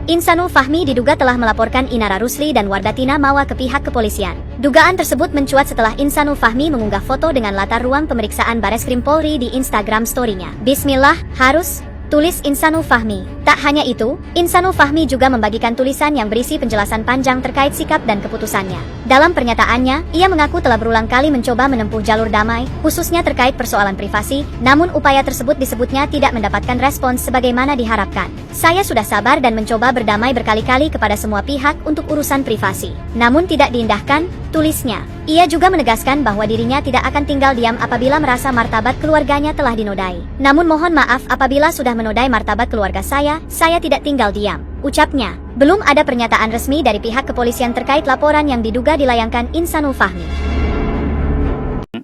Insanul Fahmi diduga telah melaporkan Inara Rusli dan Wardatina Mawa ke pihak kepolisian. Dugaan tersebut mencuat setelah Insanul Fahmi mengunggah foto dengan latar ruang pemeriksaan Bareskrim Polri di Instagram story-nya. Bismillah, harus, tulis Insanul Fahmi. Tak hanya itu, Insanul Fahmi juga membagikan tulisan yang berisi penjelasan panjang terkait sikap dan keputusannya. Dalam pernyataannya, ia mengaku telah berulang kali mencoba menempuh jalur damai, khususnya terkait persoalan privasi, namun upaya tersebut disebutnya tidak mendapatkan respons sebagaimana diharapkan. Saya sudah sabar dan mencoba berdamai berkali-kali kepada semua pihak untuk urusan privasi. Namun tidak diindahkan, tulisnya. Ia juga menegaskan bahwa dirinya tidak akan tinggal diam apabila merasa martabat keluarganya telah dinodai. Namun mohon maaf apabila sudah menodai martabat keluarga saya tidak tinggal diam. Ucapnya, belum ada pernyataan resmi dari pihak kepolisian terkait laporan yang diduga dilayangkan Insanul Fahmi.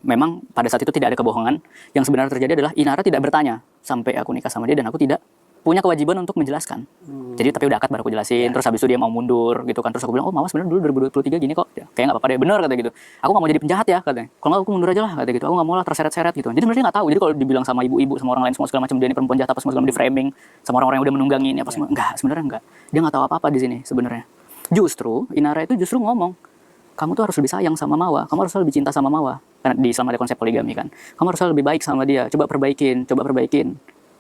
Memang pada saat itu tidak ada kebohongan. Yang sebenarnya terjadi adalah Inara tidak bertanya sampai aku nikah sama dia dan aku tidak punya kewajiban untuk menjelaskan. Jadi tapi udah akad baru aku jelasin, terus habis itu dia mau mundur gitu kan. Terus aku bilang, oh mama sebenarnya dulu 2023 gini kok. Ya, kayak nggak apa-apa deh, bener kata gitu. Aku nggak mau jadi penjahat ya katanya. Kalau nggak aku mundur aja lah kata gitu. Aku nggak mau lah terseret-seret gitu. Jadi sebenarnya nggak tahu. Jadi kalau dibilang sama ibu-ibu sama orang lain semua segala macam dia ini perempuan jahat apa semua segala di framing sama orang-orang yang udah menunggangi ini apa semua. Enggak, sebenarnya enggak. Dia nggak tahu apa-apa di sini sebenarnya. Justru Inara itu justru ngomong, kamu tuh harus lebih sayang sama Mawa, kamu harus lebih cinta sama Mawa. Karena di Islam ada konsep poligami kan. Kamu harus lebih baik sama dia, coba perbaikin.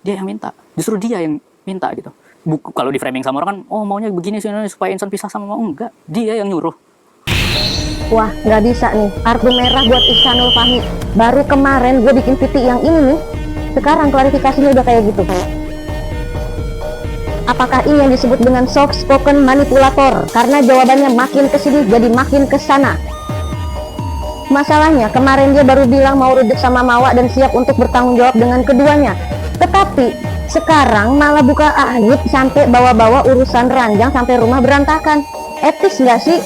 Dia yang minta. Justru dia yang minta gitu. Kalau di framing sama orang kan, oh maunya begini sih supaya insan pisah sama mau. Enggak, dia yang nyuruh. Wah, nggak bisa nih. Kartu merah buat Insanul Fahmi. Baru kemarin gue bikin VT yang ini nih. Sekarang klarifikasinya udah kayak gitu. Apakah ini yang disebut dengan soft spoken manipulator? Karena jawabannya makin kesini jadi makin kesana. Masalahnya kemarin dia baru bilang mau rujuk sama Mawa dan siap untuk bertanggung jawab dengan keduanya. Tetapi sekarang malah buka aib sampai bawa-bawa urusan ranjang sampai rumah berantakan. Etis nggak sih?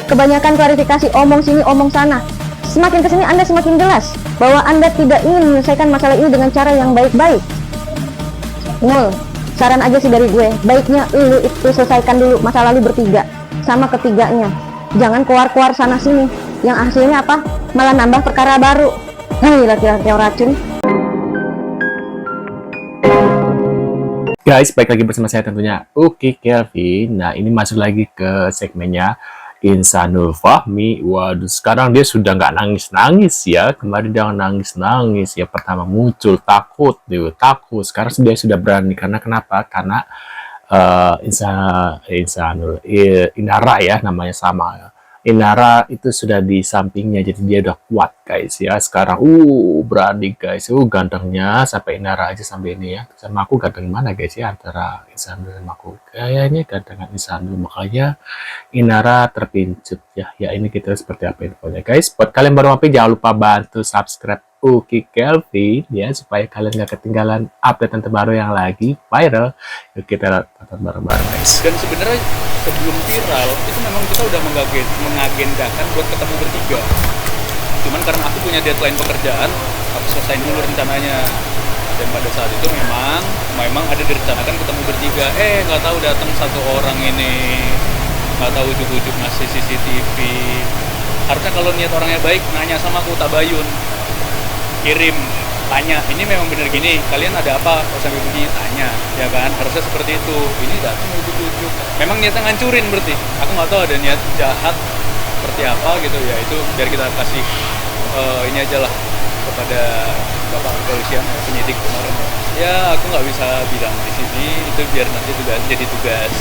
Kebanyakan klarifikasi omong sini omong sana. Semakin kesini Anda semakin jelas bahwa Anda tidak ingin menyelesaikan masalah ini dengan cara yang baik-baik. Nul, saran aja sih dari gue, baiknya lu itu selesaikan dulu masa lalu bertiga sama ketiganya. Jangan keluar-keluar sana sini. Yang hasilnya apa? Malah nambah perkara baru. Hei, laki-laki racun. Guys, balik lagi bersama saya tentunya Uki Kelvin. Nah, ini masuk lagi ke segmennya Insanul Fahmi. Waduh, sekarang dia sudah nggak nangis-nangis ya. Kemarin dia nangis-nangis ya. Pertama muncul takut, takut. Sekarang dia sudah berani. Karena kenapa? Karena Inara ya namanya sama. Inara itu sudah di sampingnya, jadi dia udah kuat guys ya. Sekarang berani guys, gantengnya sampai Inara aja sampai ini ya. Sama aku ganteng mana guys ya, antara Insanul sama aku. Kayaknya gantengan Insanul, makanya Inara terpincut ya. Ya ini kita seperti apa infonya guys. Buat kalian baru mampir jangan lupa bantu subscribe Uki Kelvin ya, supaya kalian gak ketinggalan update terbaru yang lagi viral. Yuk kita tonton bareng-bareng guys. Dan sebenarnya sebelum viral itu memang kita udah mengagendakan buat ketemu bertiga. Cuman karena aku punya deadline pekerjaan, aku selesaiin dulu rencananya. Dan pada saat itu memang ada direncanakan ketemu bertiga. Nggak tahu datang satu orang ini, nggak tahu ujuk-ujuk ngasih CCTV. Harusnya kalau niat orangnya baik, nanya sama aku, Tabayun, kirim, tanya, ini memang bener gini, kalian ada apa? Kalau sampai begini, tanya, ya kan? Harusnya seperti itu. Ini datang ujuk-ujuk. Memang niatnya ngancurin berarti. Aku nggak tahu ada niat jahat seperti apa gitu ya. Itu biar kita kasih ini aja lah kepada Bapak Kepolisian, penyidik kemarin. Ya, aku nggak bisa bilang di sini. Itu biar nanti jadi tugas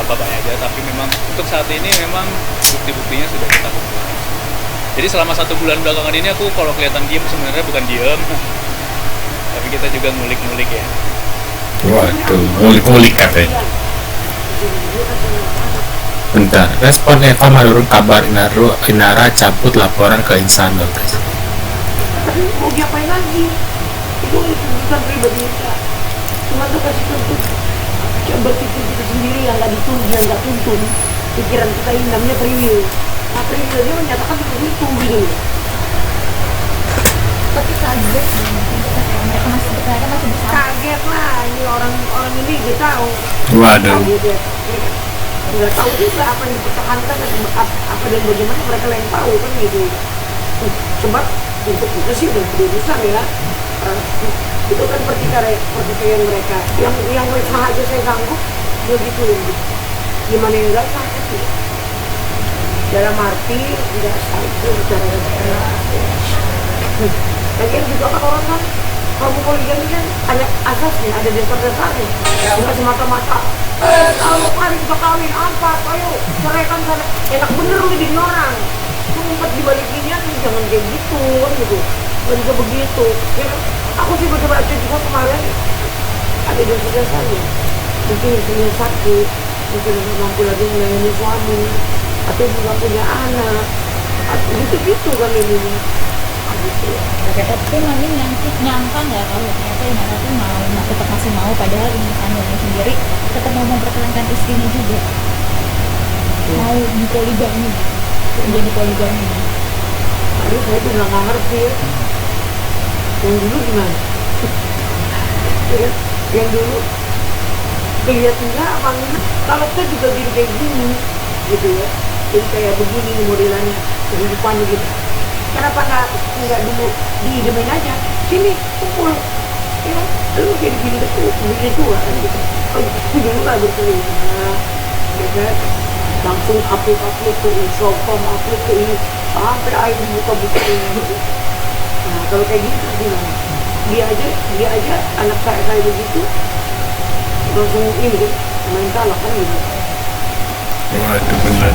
bapaknya aja. Tapi memang untuk saat ini memang bukti-buktinya sudah kita kumpulkan. Jadi selama 1 bulan belakangan ini aku kalau kelihatan diem sebenarnya bukan diem, tapi kita juga ngulik-ngulik ya. Waduh, ngulik-ngulik katanya. Bentar, respon Eva menurut kabar Inara cabut laporan ke Insanul guys. Tapi mau diapain lagi? Itu bukan pribadi kita. Cuma tuh kasih contoh. Coba berpikir kita sendiri yang nggak dituntun, yang nggak tuntun. Pikiran kita ini namanya priwil. Nah, priwil dia menyatakan seperti itu gitu. Tapi kaget mereka masih besar. Kaget lah, ini orang ini dia tahu. Waduh. Nggak tahu juga apa yang dipertahankan dan apa dan bagaimana mereka yang tahu kan gitu. Sebab untuk kita sih udah gede besar ya. Itu kan pertikaian mereka. Yang Rifah aja saya ganggu, begitu gimana yang nggak sakit ya, dalam arti nggak sakit secara daerah ya. Lagian juga kan orang kan kalau poligami kan ada asasnya, ada dasar-dasarnya, bukan semata-mata kalau hari kita kawin apa, ayo ceraikan sana, enak bener lu jadi orang, ngumpet di balik ginian, jangan kayak gitu kan gitu, nggak bisa begitu ya. Aku sih baca-baca juga kemarin ada dasar-dasarnya, mungkin istrinya sakit, mungkin nggak mampu lagi melayani suami, atau juga punya anak, gitu-gitu kan ini gitu ya. Tapi Mami nyangka nggak kalau ternyata Inara tuh mau tetap masih mau, padahal ini Sanurnya sendiri tetap mau mempertahankan istrinya juga, mau dipoligami, menjadi poligami. Aduh, saya tuh nggak ngerti ya. Yang dulu gimana? Ya, yang dulu kelihatannya apa enggak? Kalau saya juga diri kayak gini, gitu ya. Jadi kayak begini modelannya, kehidupannya gitu. Kenapa nggak dulu diidemin aja? Sini, kumpul. Ya, lu jadi gini tuh, begini tua kan gitu. Oh, dulu nggak berkelima, ya kan? Langsung upload ke Instagram, upload ke ini, sampai akhir buka-buka ini. Gitu. Nah, kalau kayak gitu gimana? Dia aja anak saya kayak begitu, langsung ini kan, main kalah kan gitu. Wah, itu benar.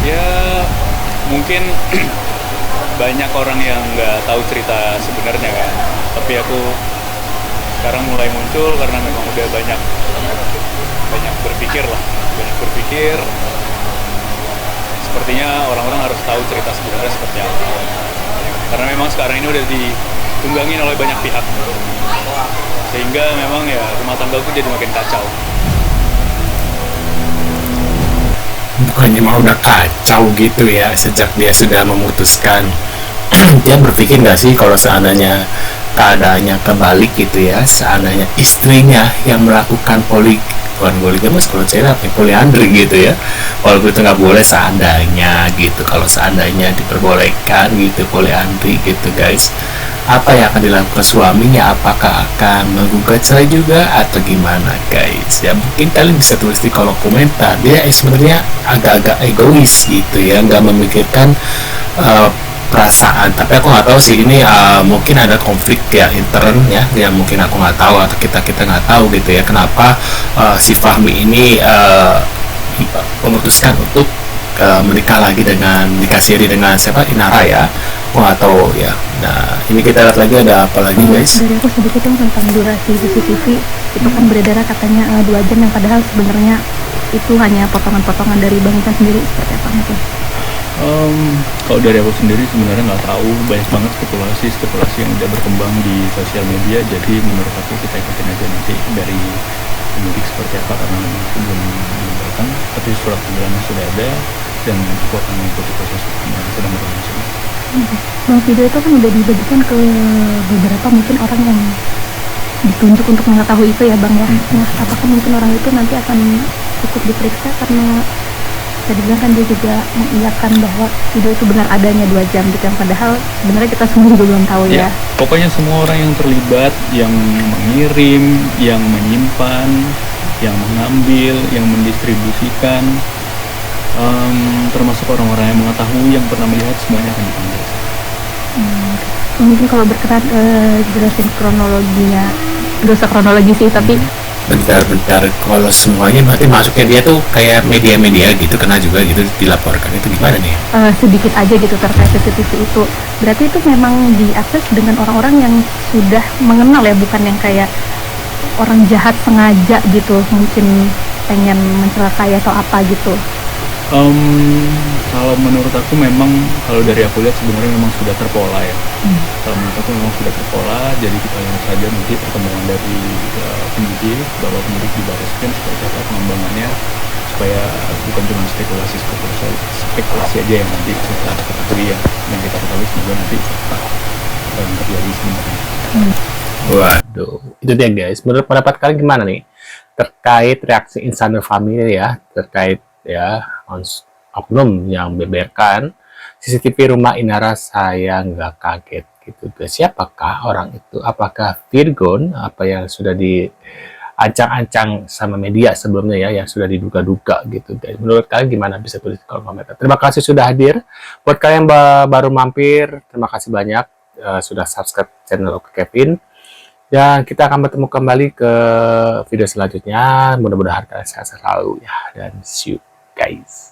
Ya mungkin banyak orang yang nggak tahu cerita sebenarnya kan, tapi aku sekarang mulai muncul karena memang udah banyak berpikir. Sepertinya orang-orang harus tahu cerita sebenarnya seperti apa, karena memang sekarang ini udah ditunggangin oleh banyak pihak, sehingga memang ya rumah tangga aku jadi makin kacau. Bukannya mau udah kacau gitu ya sejak dia sudah memutuskan. Dia berpikir nggak sih kalau seandainya keadaannya kebalik gitu ya, seandainya istrinya yang melakukan poligamus, kalau cewek apa ya, poliandri gitu ya, walaupun itu nggak boleh, seandainya gitu, kalau seandainya diperbolehkan gitu poliandri gitu guys, apa yang akan dilakukan suaminya? Apakah akan menggugat cerai juga atau gimana guys? Ya mungkin kalian bisa tulis di kolom komentar. Dia sebenarnya agak-agak egois gitu ya, nggak memikirkan perasaan. Tapi aku nggak tahu sih ini mungkin ada konflik ya intern ya, yang mungkin aku nggak tahu atau kita nggak tahu gitu ya, kenapa si Fahmi ini memutuskan untuk menikah lagi nikah siri dengan siapa, Inara ya. Aku nggak tahu ya. Nah ini kita lihat lagi ada apa lagi guys. Dari aku sedikit yang tentang durasi CCTV itu kan beredar katanya 2 jam, yang padahal sebenarnya itu hanya potongan-potongan dari Bang Ican sendiri, seperti apa mungkin? Kalau dari aku sendiri sebenarnya nggak tahu, banyak banget spekulasi yang udah berkembang di sosial media. Jadi menurut aku kita ikutin aja nanti dari penyidik seperti apa, karena aku belum menyampaikan, tapi surat panggilannya sudah ada dan aku akan mengikuti proses hukum yang sedang berlangsung. Bang, video itu kan udah dibagikan ke beberapa mungkin orang yang ditunjuk untuk mengetahui itu ya Bang ya. Nah, apakah mungkin orang itu nanti akan ikut diperiksa, karena tadi bilang kan dia juga mengiyakan bahwa video itu benar adanya 2 jam gitu, yang padahal sebenarnya kita semua juga belum tahu ya. Pokoknya semua orang yang terlibat, yang mengirim, yang menyimpan, yang mengambil, yang mendistribusikan, termasuk orang-orang yang mengetahui, yang pernah melihat, semuanya akan dipanggil. Mungkin kalau berkenan jelasin kronologinya, gak usah kronologi sih, tapi Bentar, kalau semuanya berarti masuknya dia tuh kayak media-media gitu, kena juga gitu dilaporkan, itu gimana nih? sedikit aja gitu terkait CCTV itu. Berarti itu memang diakses dengan orang-orang yang sudah mengenal ya, bukan yang kayak orang jahat sengaja gitu, mungkin pengen mencelakai atau apa gitu. Kalau menurut aku memang, kalau dari aku lihat sebenarnya memang sudah terpola ya. Kalau menurut aku memang sudah terpola, jadi kita lihat saja nanti perkembangan dari penyidik, bapak penyidik di Barreskrim seperti apa pengembangannya, supaya bukan cuma spekulasi aja yang nanti kita ketahui ya, yang kita ketahui semoga nanti apa yang terjadi sebenarnya. Waduh, itu dia guys. Menurut pendapat kalian gimana nih terkait reaksi Insanur Family ya, terkait ya oknum yang beberkan CCTV rumah Inara, saya nggak kaget gitu. Siapakah orang itu? Apakah Virgon, apa yang sudah diancang-ancang sama media sebelumnya ya, yang sudah diduga-duga gitu guys. Menurut kalian gimana? Bisa tulis di kolom komentar. Terima kasih sudah hadir. Buat kalian yang baru mampir, terima kasih banyak sudah subscribe channel Oke Kevin. Dan kita akan bertemu kembali ke video selanjutnya. Mudah-mudahan kalian sehat selalu ya. Dan see you guys.